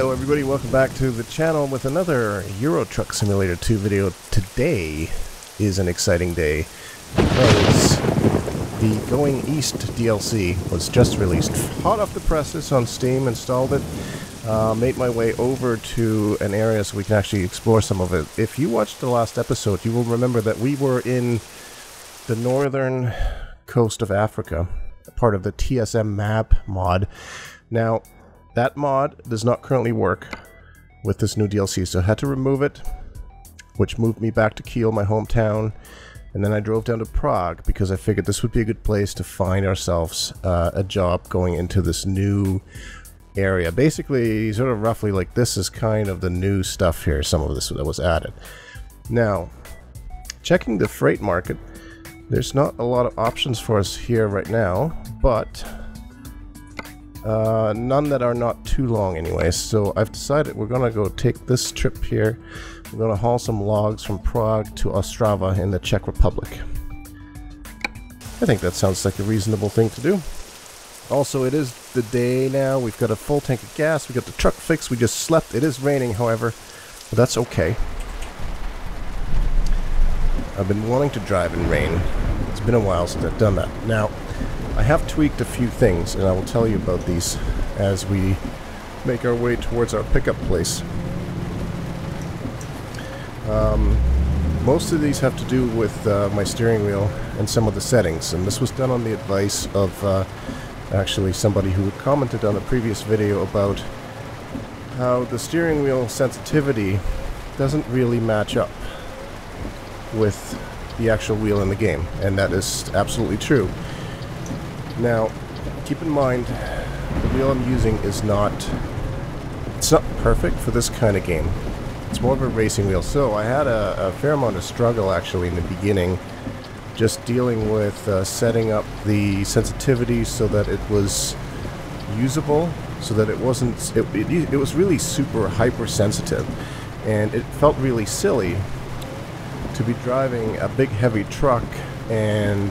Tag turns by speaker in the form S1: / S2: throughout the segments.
S1: Hello everybody, welcome back to the channel with another Euro Truck Simulator 2 video. Today is an exciting day because the Going East DLC was just released. Hot off the presses on Steam, installed it, made my way over to an area so we can actually explore some of it. If you watched the last episode, you will remember that we were in the northern coast of Africa, part of the TSM map mod. Now, that mod does not currently work with this new DLC, so I had to remove it, which moved me back to Kiel, my hometown, and then I drove down to Prague because I figured this would be a good place to find ourselves a job going into this new area. Basically, sort of roughly like this is kind of the new stuff here, some of this that was added. Now, checking the freight market, there's not a lot of options for us here right now, but none that are not too long anyway, so I've decided we're gonna go take this trip here. We're gonna haul some logs from Prague to Ostrava in the Czech Republic. I think that sounds like a reasonable thing to do. Also, it is the day now. We've got a full tank of gas, we got the truck fixed, we just slept. It is raining, however, but that's okay. I've been wanting to drive in rain. It's been a while since I've done that. Now, I have tweaked a few things, and I will tell you about these as we make our way towards our pickup place. Most of these have to do with my steering wheel and some of the settings, and this was done on the advice of actually somebody who commented on a previous video about how the steering wheel sensitivity doesn't really match up with the actual wheel in the game, and that is absolutely true. Now, keep in mind, the wheel I'm using is not perfect for this kind of game. It's more of a racing wheel, so I had a fair amount of struggle actually in the beginning, just dealing with setting up the sensitivity so that it was usable, so that it wasn't, it was really super hypersensitive, and it felt really silly to be driving a big heavy truck and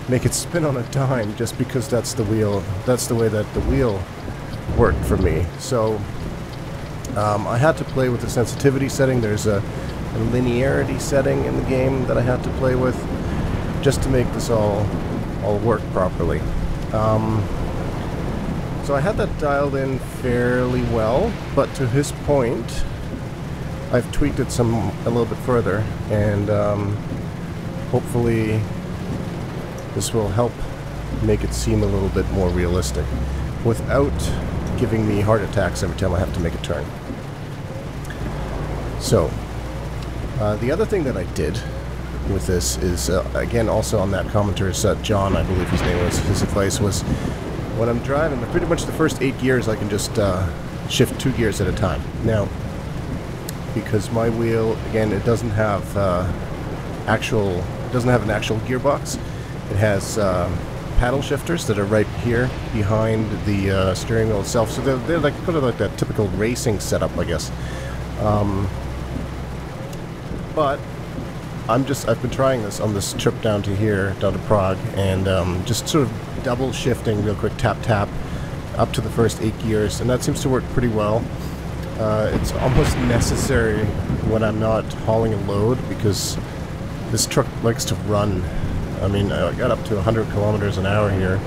S1: make it spin on a dime just because that's the wheel, that's the way that the wheel worked for me. So I had to play with the sensitivity setting. There's a linearity setting in the game that I had to play with just to make this all work properly. So I had that dialed in fairly well, but to his point, I've tweaked it a little bit further, and hopefully this will help make it seem a little bit more realistic without giving me heart attacks every time I have to make a turn. So, the other thing that I did with this is, again, also on that commenter's, John, I believe his name was, his advice was, when I'm driving, pretty much the first 8 gears I can just shift 2 gears at a time. Now, because my wheel, again, it doesn't have an actual gearbox. It has paddle shifters that are right here behind the steering wheel itself, so they're like kind of like that typical racing setup, I guess. But I've been trying this on this trip down to Prague, and just sort of double shifting real quick, tap tap, up to the first 8 gears, and that seems to work pretty well. It's almost necessary when I'm not hauling a load, because this truck likes to run. I mean, I got up to 100 kilometers an hour here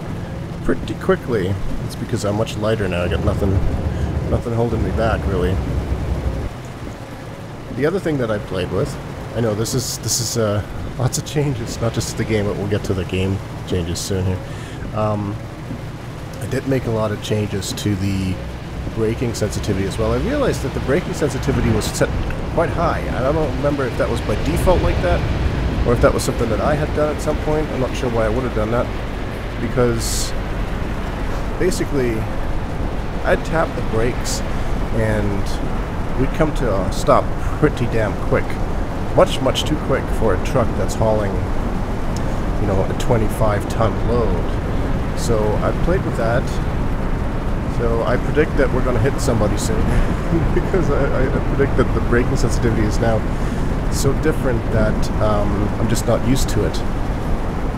S1: pretty quickly. It's because I'm much lighter now. I got nothing holding me back, really. The other thing that I played with, I know this is lots of changes, not just to the game, but we'll get to the game changes soon here. I did make a lot of changes to the braking sensitivity as well. I realized that the braking sensitivity was set quite high. I don't remember if that was by default like that, or if that was something that I had done at some point. I'm not sure why I would have done that, because basically I'd tap the brakes and we'd come to a stop pretty damn quick. Much too quick for a truck that's hauling, you know, a 25-ton load. So I played with that. So I predict that we're going to hit somebody soon because I predict that the braking sensitivity is now so different that I'm just not used to it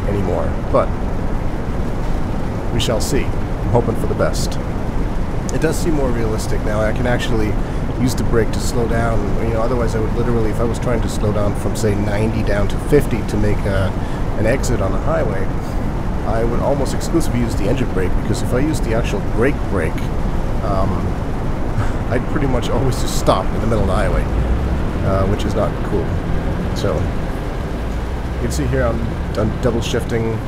S1: anymore. But we shall see. I'm hoping for the best. It does seem more realistic now. I can actually use the brake to slow down. You know, otherwise I would literally, if I was trying to slow down from say 90 down to 50 to make an exit on the highway, I would almost exclusively use the engine brake, because if I use the actual brake, I'd pretty much always just stop in the middle of the highway, which is not cool. So you can see here I'm double shifting,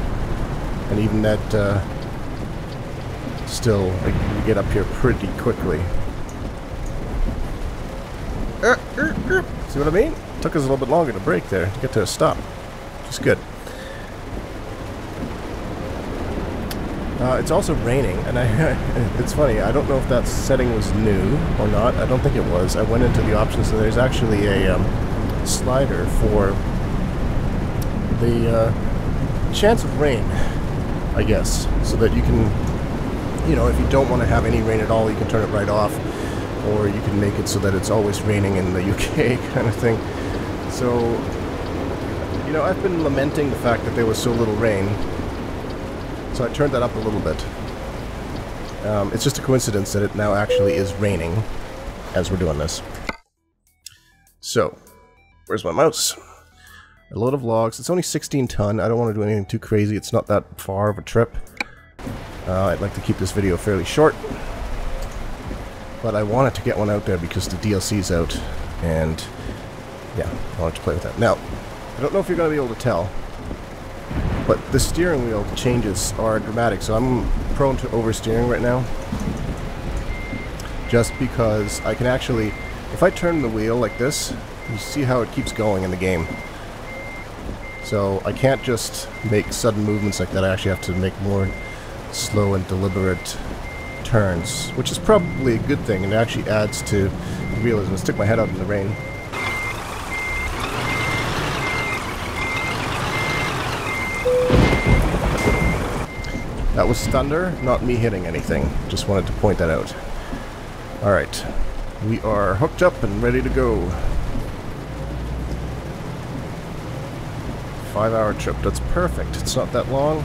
S1: and even that still, like, you get up here pretty quickly. See what I mean? It took us a little bit longer to brake there to get to a stop, which is good. It's also raining, and it's funny, I don't know if that setting was new or not. I don't think it was. I went into the options, and there's actually a slider for the chance of rain, I guess, so that you can, you know, if you don't want to have any rain at all, you can turn it right off, or you can make it so that it's always raining in the UK kind of thing. So, you know, I've been lamenting the fact that there was so little rain, so I turned that up a little bit. It's just a coincidence that it now actually is raining as we're doing this. So, where's my mouse? A load of logs. It's only 16 ton. I don't want to do anything too crazy. It's not that far of a trip. I'd like to keep this video fairly short, but I wanted to get one out there because the DLC's out, and yeah, I wanted to play with that. Now, I don't know if you're going to be able to tell, but the steering wheel changes are dramatic, so I'm prone to oversteering right now, just because I can actually, if I turn the wheel like this, you see how it keeps going in the game. So I can't just make sudden movements like that. I actually have to make more slow and deliberate turns, which is probably a good thing, and it actually adds to realism. Let's stick my head out in the rain. That was thunder, not me hitting anything. Just wanted to point that out. Alright, we are hooked up and ready to go. 5-hour trip, that's perfect. It's not that long.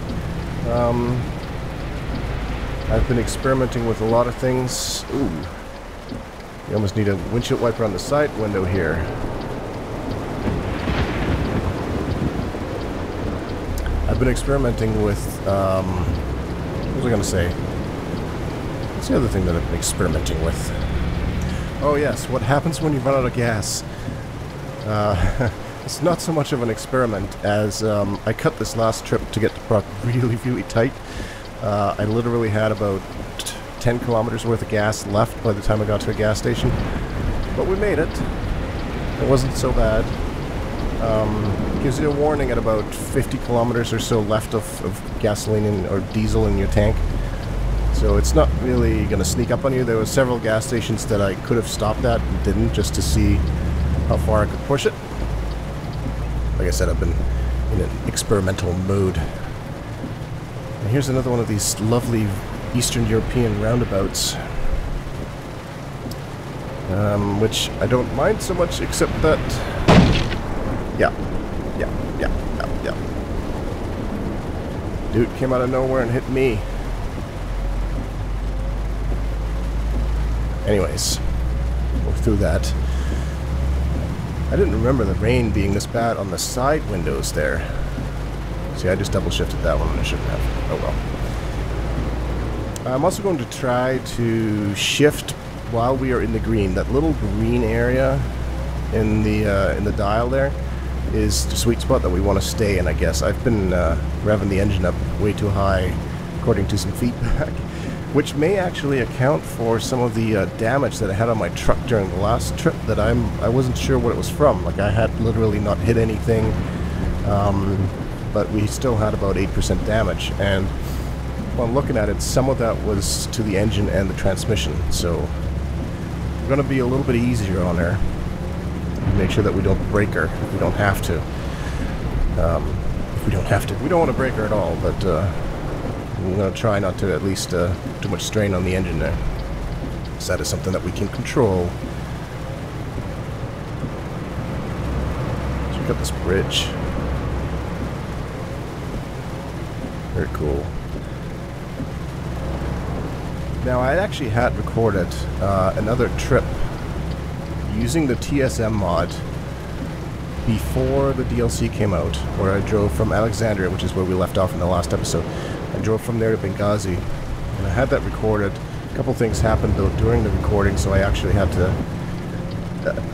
S1: I've been experimenting with a lot of things. Ooh. You almost need a windshield wiper on the side window here. I've been experimenting with, what was I going to say? What's the other thing that I've been experimenting with? Oh yes, what happens when you run out of gas? It's not so much of an experiment as I cut this last trip to get to Prague really, really tight. I literally had about 10 kilometers worth of gas left by the time I got to a gas station. But we made it. It wasn't so bad. Gives you a warning at about 50 kilometers or so left of gasoline or diesel in your tank. So it's not really going to sneak up on you. There were several gas stations that I could have stopped at and didn't, just to see how far I could push it. Like I said, I've been in an experimental mode. And here's another one of these lovely Eastern European roundabouts, which I don't mind so much, except that, yeah. Dude came out of nowhere and hit me. Anyways, we're through that. I didn't remember the rain being this bad on the side windows there. See, I just double shifted that one and I shouldn't have. Oh well. I'm also going to try to shift while we are in the green. That little green area in the dial there is the sweet spot that we want to stay in, I guess. I've been revving the engine up way too high, according to some feedback, which may actually account for some of the damage that I had on my truck during the last trip that I wasn't sure what it was from. Like, I had literally not hit anything, but we still had about 8% damage, and while I'm looking at it, some of that was to the engine and the transmission, so we're going to be a little bit easier on her. Make sure that we don't break her if we don't have to. If we don't have to. We don't want to break her at all, but we're going to try not to at least too much strain on the engine there. So that is something that we can control. So we've got this bridge. Very cool. Now, I actually had recorded another trip using the TSM mod before the DLC came out, where I drove from Alexandria, which is where we left off in the last episode. I drove from there to Benghazi, and I had that recorded. A couple things happened though during the recording, so I actually had to...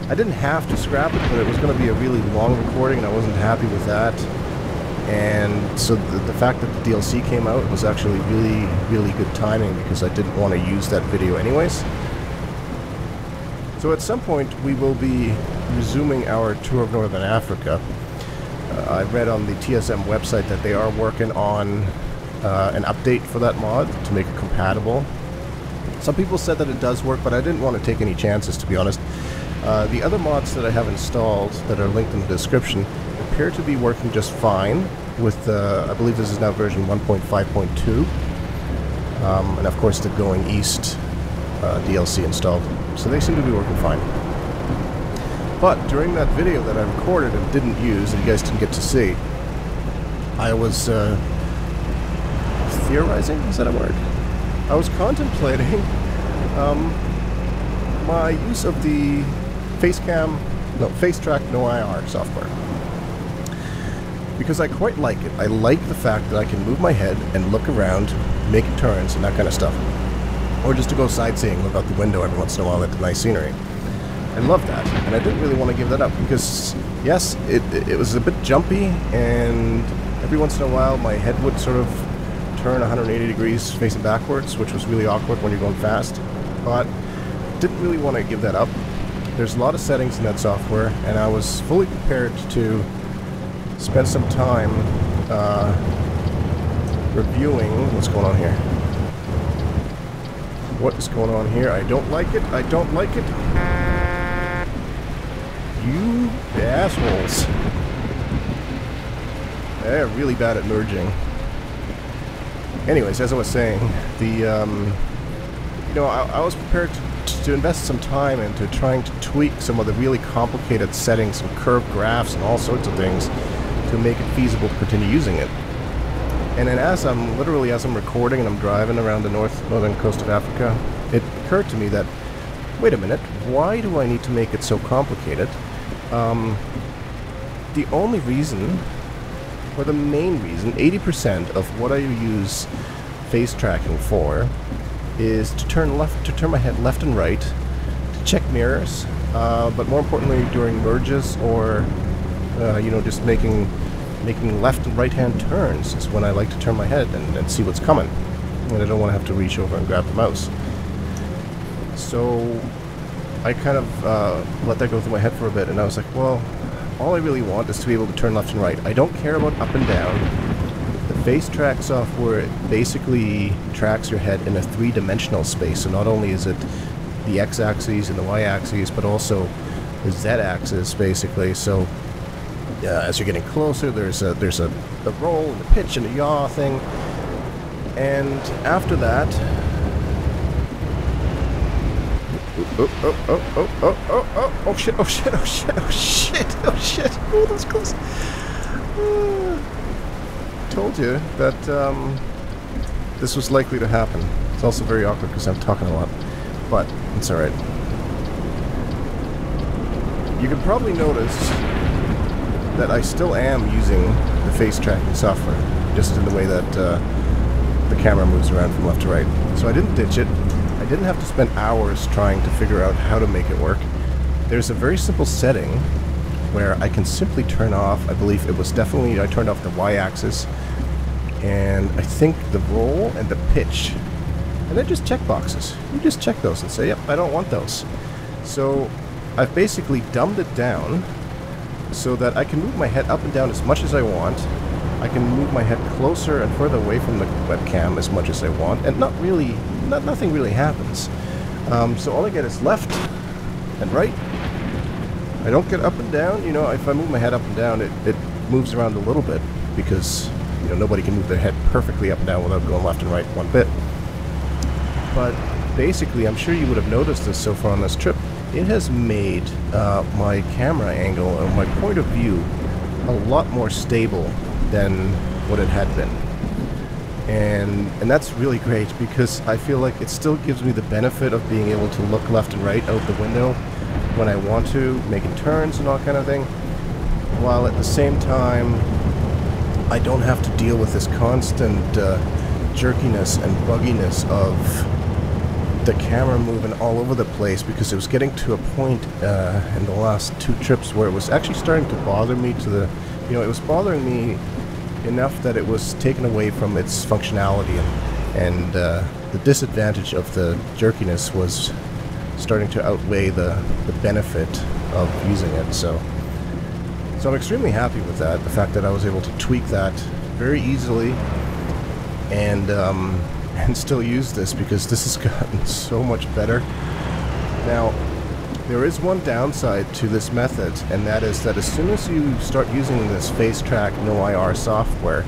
S1: I didn't have to scrap it, but it was going to be a really long recording, and I wasn't happy with that. And so the fact that the DLC came out was actually really, really good timing, because I didn't want to use that video anyways. So at some point we will be resuming our tour of Northern Africa. I read on the TSM website that they are working on an update for that mod to make it compatible. Some people said that it does work, but I didn't want to take any chances, to be honest. The other mods that I have installed that are linked in the description appear to be working just fine with, I believe this is now version 1.5.2, and of course the Going East DLC installed, so they seem to be working fine. But during that video that I recorded and didn't use, and you guys didn't get to see, I was theorizing, is that a word? I was contemplating my use of the FaceTrackNoIR software, because I quite like it. I like the fact that I can move my head and look around, make turns and that kind of stuff, or just to go sightseeing, look out the window every once in a while at the nice scenery. I love that, and I didn't really want to give that up, because yes, it was a bit jumpy, and every once in a while my head would sort of turn 180 degrees facing backwards, which was really awkward when you're going fast, but didn't really want to give that up. There's a lot of settings in that software, and I was fully prepared to spend some time reviewing what's going on here. What is going on here? I don't like it. I don't like it. You assholes. They're really bad at merging. Anyways, as I was saying, the I was prepared to invest some time into trying to tweak some of the really complicated settings, some curved graphs and all sorts of things to make it feasible to continue using it. And then as I'm recording and I'm driving around the northern coast of Africa, it occurred to me that, wait a minute, why do I need to make it so complicated? The only reason, or the main reason, 80% of what I use face tracking for is to turn my head left and right, to check mirrors, but more importantly during merges or just making left and right hand turns is when I like to turn my head and see what's coming, and I don't want to have to reach over and grab the mouse. So I kind of let that go through my head for a bit, and I was like, well, all I really want is to be able to turn left and right. I don't care about up and down. The FaceTrack software basically tracks your head in a three-dimensional space, so not only is it the x-axis and the y-axis, but also the z-axis, basically. So as you're getting closer, there's a roll and a pitch and a yaw thing, and after that, oh shit, oh, that was close. Told you that this was likely to happen. It's also very awkward because I'm talking a lot, but it's alright. You can probably notice that I still am using the face tracking software, just in the way that the camera moves around from left to right. So I didn't ditch it. I didn't have to spend hours trying to figure out how to make it work. There's a very simple setting where I can simply turn off, I believe it was definitely, I turned off the y-axis, and I think the roll and the pitch, and then just check boxes. You just check those and say, yep, I don't want those. So I've basically dumbed it down so that I can move my head up and down as much as I want. I can move my head closer and further away from the webcam as much as I want, and nothing really happens. So all I get is left and right. I don't get up and down. If I move my head up and down, it moves around a little bit, because nobody can move their head perfectly up and down without going left and right one bit. But basically, I'm sure you would have noticed this so far on this trip, it has made my camera angle or my point of view a lot more stable than what it had been. And that's really great because I feel like it still gives me the benefit of being able to look left and right out the window when I want to, making turns and all kind of thing, while at the same time I don't have to deal with this constant jerkiness and bugginess of the camera moving all over the place, because it was getting to a point in the last 2 trips where it was actually starting to bother me to the, it was bothering me enough that it was taken away from its functionality, and the disadvantage of the jerkiness was starting to outweigh the benefit of using it. So I'm extremely happy with that, the fact that I was able to tweak that very easily and still use this, because this has gotten so much better. Now, there is one downside to this method, and that is that as soon as you start using this FaceTrackNoIR software,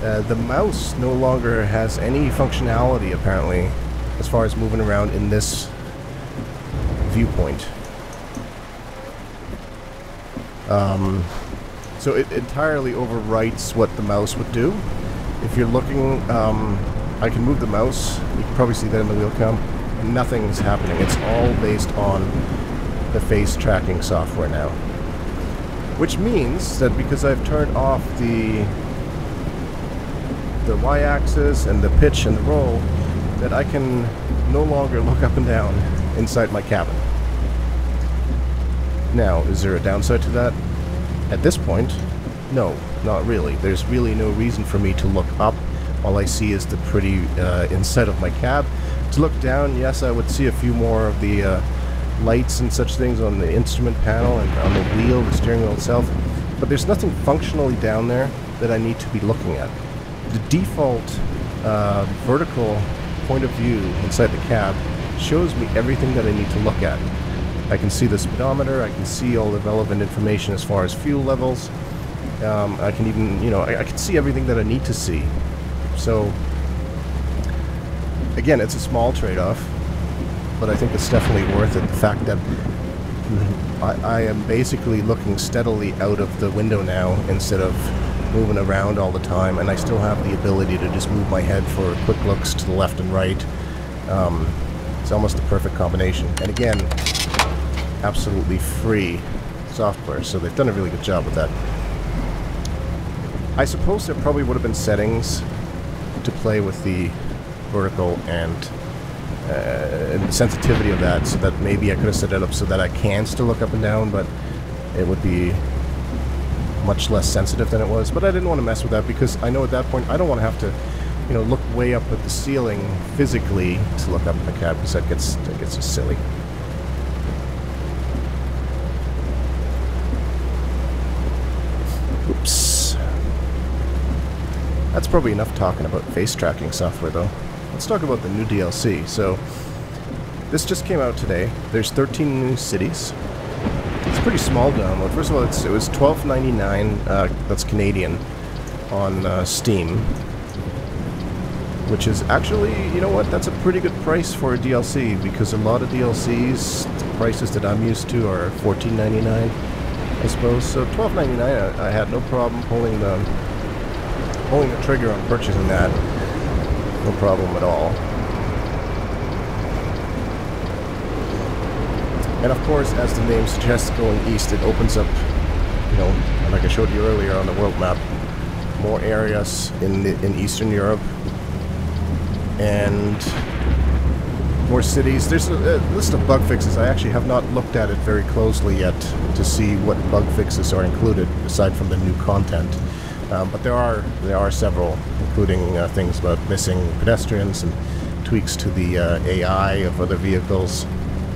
S1: the mouse no longer has any functionality, apparently, as far as moving around in this viewpoint. So it entirely overwrites what the mouse would do. If you're looking, I can move the mouse, you can probably see that in the wheel cam, and nothing's happening. It's all based on the face tracking software now. Which means that because I've turned off the y-axis and the pitch and the roll, that I can no longer look up and down inside my cabin. Now, is there a downside to that? At this point, no, not really. There's really no reason for me to look up. All I see is the pretty inside of my cab. To look down, yes, I would see a few more of the lights and such things on the instrument panel and on the wheel, the steering wheel itself, but there's nothing functionally down there that I need to be looking at. The default vertical point of view inside the cab shows me everything that I need to look at. I can see the speedometer, I can see all the relevant information as far as fuel levels, I can even, I can see everything that I need to see. So, again, it's a small trade-off, but I think it's definitely worth it. The fact that I am basically looking steadily out of the window now instead of moving around all the time, and I still have the ability to just move my head for quick looks to the left and right. It's almost the perfect combination. And again, absolutely free software, so they've done a really good job with that. I suppose there probably would have been settings to play with the vertical and the sensitivity of that, so that maybe I could have set it up so that I can still look up and down, but it would be much less sensitive than it was. But I didn't want to mess with that, because I know at that point I don't want to have to, look way up at the ceiling physically to look up in the cab, because that gets just silly. Oops. That's probably enough talking about face tracking software, though. Let's talk about the new DLC. So, this just came out today. There's 13 new cities. It's a pretty small download. First of all, it was $12.99, that's Canadian, on Steam. Which is actually, you know what, that's a pretty good price for a DLC, because a lot of DLCs, the prices that I'm used to are $14.99, I suppose. So $12.99, I had no problem pulling the trigger on purchasing that. No problem at all. And of course, as the name suggests, going east, it opens up, like I showed you earlier on the world map, more areas in Eastern Europe and more cities. There's a list of bug fixes. I actually have not looked at it very closely yet to see what bug fixes are included aside from the new content. But there are several, including things about missing pedestrians and tweaks to the AI of other vehicles,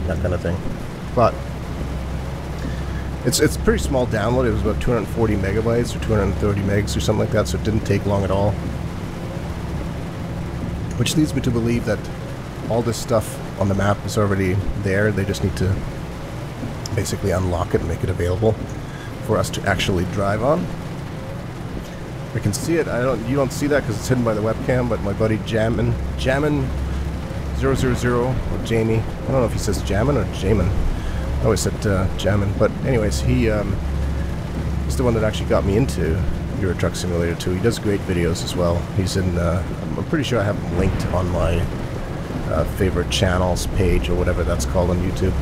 S1: that kind of thing. But it's a pretty small download. It was about 240 megabytes or 230 megs or something like that, so it didn't take long at all. Which leads me to believe that all this stuff on the map is already there. They just need to basically unlock it and make it available for us to actually drive on. I can see it. You don't see that because it's hidden by the webcam, but my buddy Jammin 000, or Jamie, I don't know if he says Jammin or Jamin. I always said Jammin, but anyways, he's the one that actually got me into Euro Truck Simulator 2. He does great videos as well. He's in, I'm pretty sure I have him linked on my favorite channels page or whatever that's called on YouTube.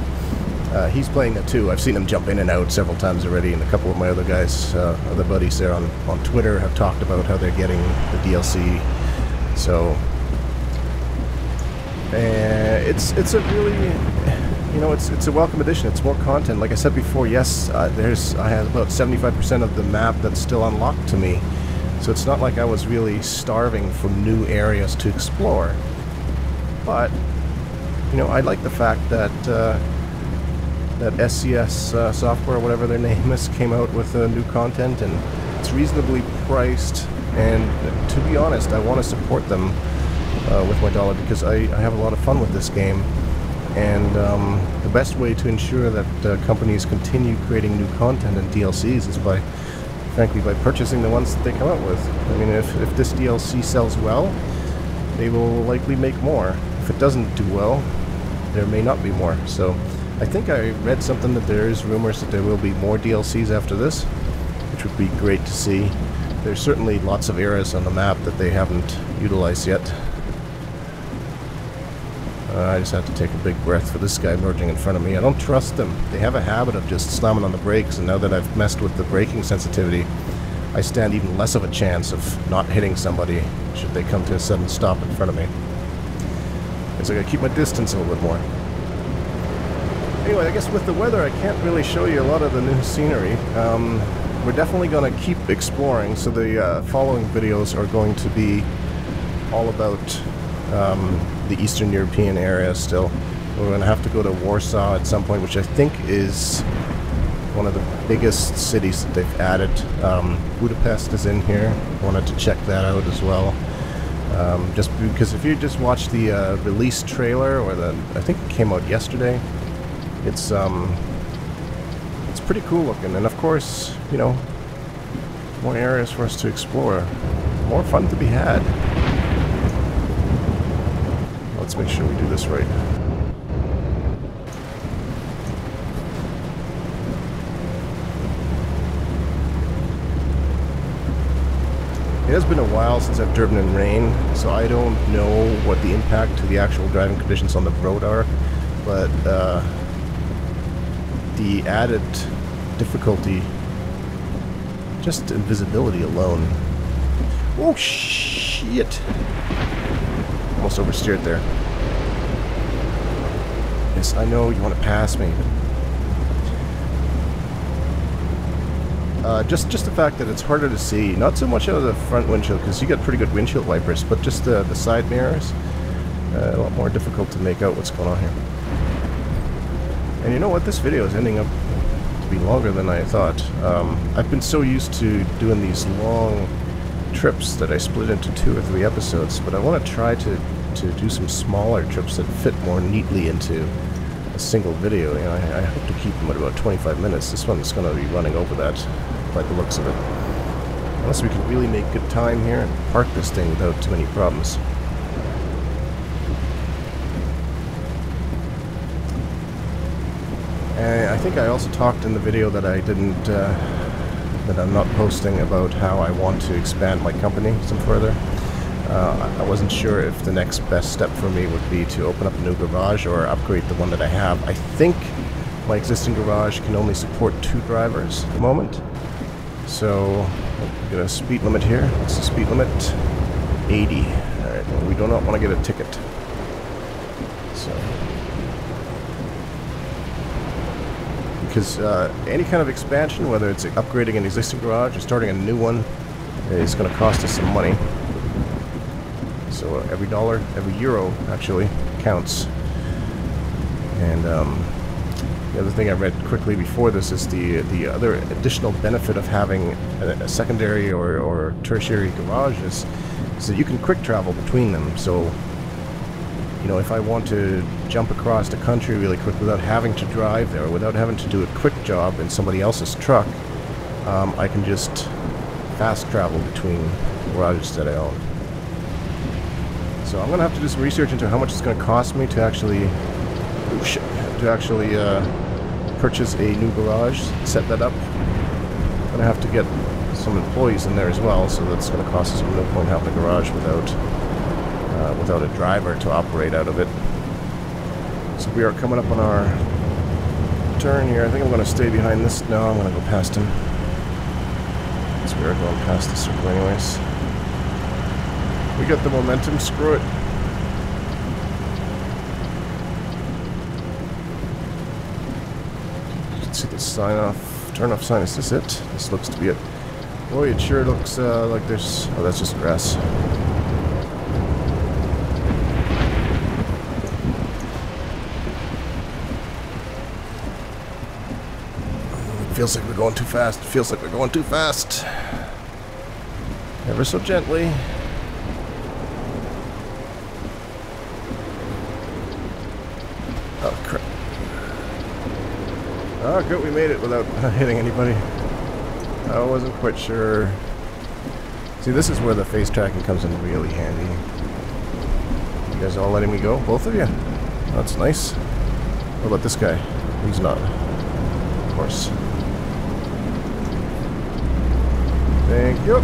S1: He's playing that too. I've seen him jump in and out several times already, and a couple of my other guys, other buddies there on Twitter have talked about how they're getting the DLC. So, it's a really, you know, it's a welcome addition. It's more content. Like I said before, yes, I have about 75% of the map that's still unlocked to me. So it's not like I was really starving for new areas to explore. But, you know, I like the fact that that SCS software, whatever their name is, came out with new content, and it's reasonably priced. And to be honest, I want to support them with my dollar, because I have a lot of fun with this game. And the best way to ensure that companies continue creating new content and DLCs is by, frankly, by purchasing the ones that they come out with. I mean, if this DLC sells well, they will likely make more. If it doesn't do well, there may not be more. So I think I read something that there is rumors that there will be more DLCs after this, which would be great to see. There's certainly lots of areas on the map that they haven't utilized yet. I just have to take a big breath for this guy merging in front of me. I don't trust them. They have a habit of just slamming on the brakes, and now that I've messed with the braking sensitivity, I stand even less of a chance of not hitting somebody should they come to a sudden stop in front of me. So I gotta keep my distance a little bit more. Anyway, I guess with the weather, I can't really show you a lot of the new scenery. We're definitely going to keep exploring, so the following videos are going to be all about the Eastern European area still. We're going to have to go to Warsaw at some point, which I think is one of the biggest cities that they've added. Budapest is in here. Wanted to check that out as well. Just because if you just watch the release trailer, or I think it came out yesterday, it's pretty cool looking, and of course, you know, more areas for us to explore, more fun to be had. Let's make sure we do this right. It has been a while since I've driven in rain, so I don't know what the impact to the actual driving conditions on the road are, but the added difficulty, just invisibility alone. Oh shit! Almost oversteered there. Yes, I know you want to pass me. Just the fact that it's harder to see, not so much out of the front windshield, because you got pretty good windshield wipers, but just the side mirrors, a lot more difficult to make out what's going on here. And you know what? This video is ending up to be longer than I thought. I've been so used to doing these long trips that I split into 2 or 3 episodes, but I want to try to do some smaller trips that fit more neatly into a single video. You know, I hope to keep them at about 25 minutes. This one's going to be running over that by the looks of it. Unless we can really make good time here and park this thing without too many problems. And I think I also talked in the video that I didn't, that I'm not posting, about how I want to expand my company some further. I wasn't sure if the next best step for me would be to open up a new garage or upgrade the one that I have. I think my existing garage can only support 2 drivers at the moment. So, we've got a speed limit here. What's the speed limit? 80. Alright, well, we do not want to get a ticket. So, because any kind of expansion, whether it's upgrading an existing garage or starting a new one, is going to cost us some money. So every dollar, every euro actually counts. And the other thing I read quickly before this is the other additional benefit of having a secondary or tertiary garage is that you can quick travel between them. So, you know, if I want to jump across the country really quick without having to drive there, or without having to do a quick job in somebody else's truck, I can just fast travel between garages that I own. So I'm going to have to do some research into how much it's going to cost me to actually purchase a new garage, set that up. I'm going to have to get some employees in there as well, so that's going to cost us no point having a garage without a driver to operate out of it. So we are coming up on our turn here. I think I'm going to stay behind this. No, I'm going to go past him. So we are going past the circle anyways. We got the momentum, screw it. You can see the sign off, turn off sign. Is this it? This looks to be it. Boy, it sure looks like there's... Oh, that's just grass. Feels like we're going too fast. Feels like we're going too fast. Ever so gently. Oh, crap. Oh, good, we made it without hitting anybody. I wasn't quite sure. See, this is where the face tracking comes in really handy. You guys all letting me go? Both of you? That's nice. What about this guy? He's not. Of course. Thank you.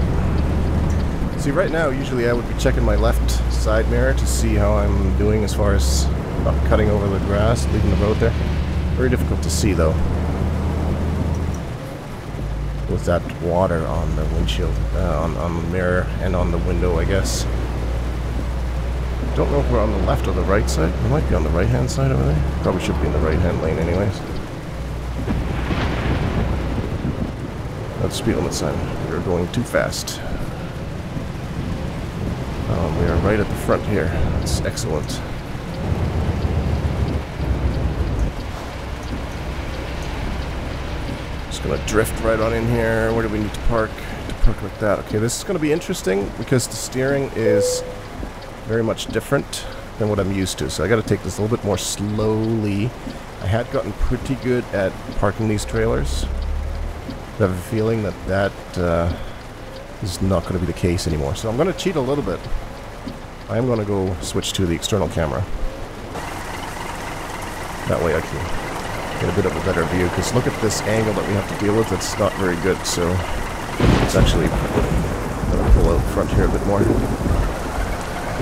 S1: See, right now, usually I would be checking my left side mirror to see how I'm doing as far as not cutting over the grass, leaving the road there. Very difficult to see, though, with that water on the windshield, on the mirror, and on the window, I guess. Don't know if we're on the left or the right side. We might be on the right-hand side over there. Probably should be in the right-hand lane anyways. That's speed limit sign. We're going too fast. We are right at the front here. That's excellent. Just gonna drift right on in here. Where do we need to park? To park like that. Okay, this is gonna be interesting because the steering is very much different than what I'm used to. So I gotta take this a little bit more slowly. I had gotten pretty good at parking these trailers. I have a feeling that is not going to be the case anymore. So I'm going to cheat a little bit. I am going to go switch to the external camera. That way I can get a bit of a better view. Because look at this angle that we have to deal with. It's not very good. So it's actually going to pull out front here a bit more. You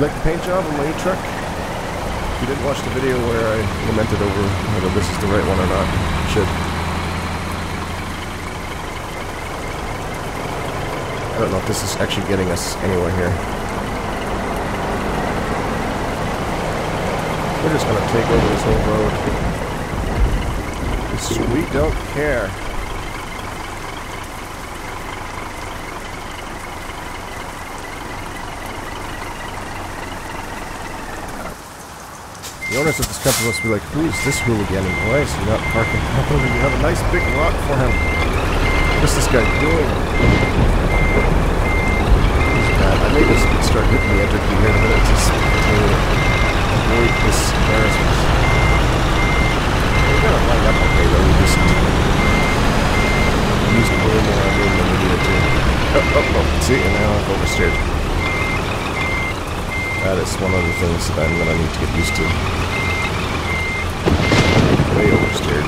S1: like the paint job on my new truck? If you didn't watch the video where I lamented over whether this is the right one or not, you should. I don't know if this is actually getting us anywhere here. We're just going to take over this whole road. Because we don't care. The owners of this company must be like, who is this hooligan and why is he not parking properly? You have a nice big lot for him. What's this guy doing? I may just start hitting the enter key here in a minute just to avoid this embarrassment. We got it lined up okay though, we just used way more room than we needed to. Oh, see, and now I've oversteered. That is one of the things that I'm going to need to get used to. Way oversteered.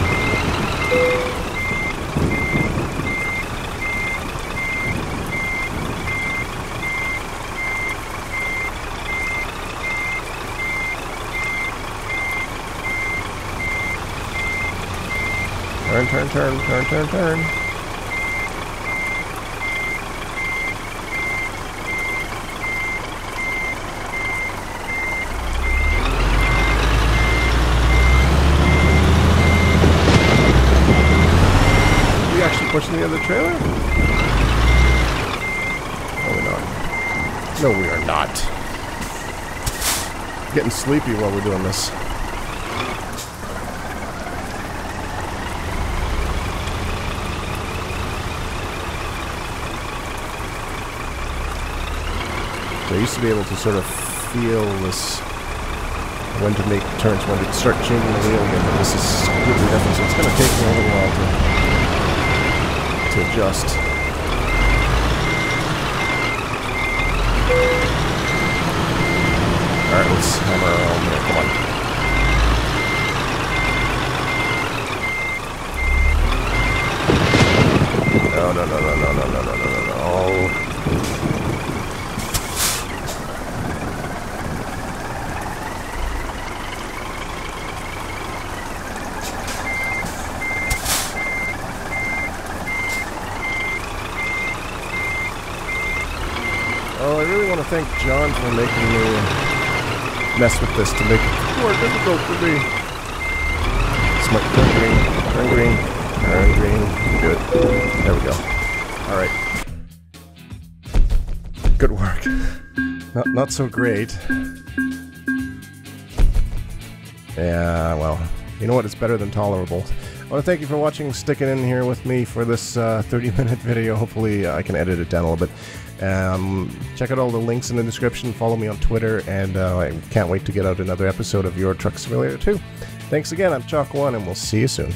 S1: Turn, turn, turn, turn, turn, turn. Are we actually pushing the other trailer? No, we're not. No, we are not. Getting sleepy while we're doing this. I used to be able to sort of feel this, when to make turns, when to start changing the wheel again, but this is completely different, so it's going to take me a little while to adjust. Alright, let's hammer around there, come on. No, no, no, no, no, no, no, no, no, no. Oh, I really want to thank John for making me mess with this to make it more difficult for me. Smart, turn green, turn green, turn green. Good. There we go. Alright. Good work. Not so great. Yeah, well, you know what? It's better than tolerable. I want to thank you for watching, sticking in here with me for this 30-minute video. Hopefully I can edit it down a little bit. Check out all the links in the description, follow me on Twitter, and I can't wait to get out another episode of Your Truck Simulator 2. Thanks again, I'm ChalkOne, and we'll see you soon.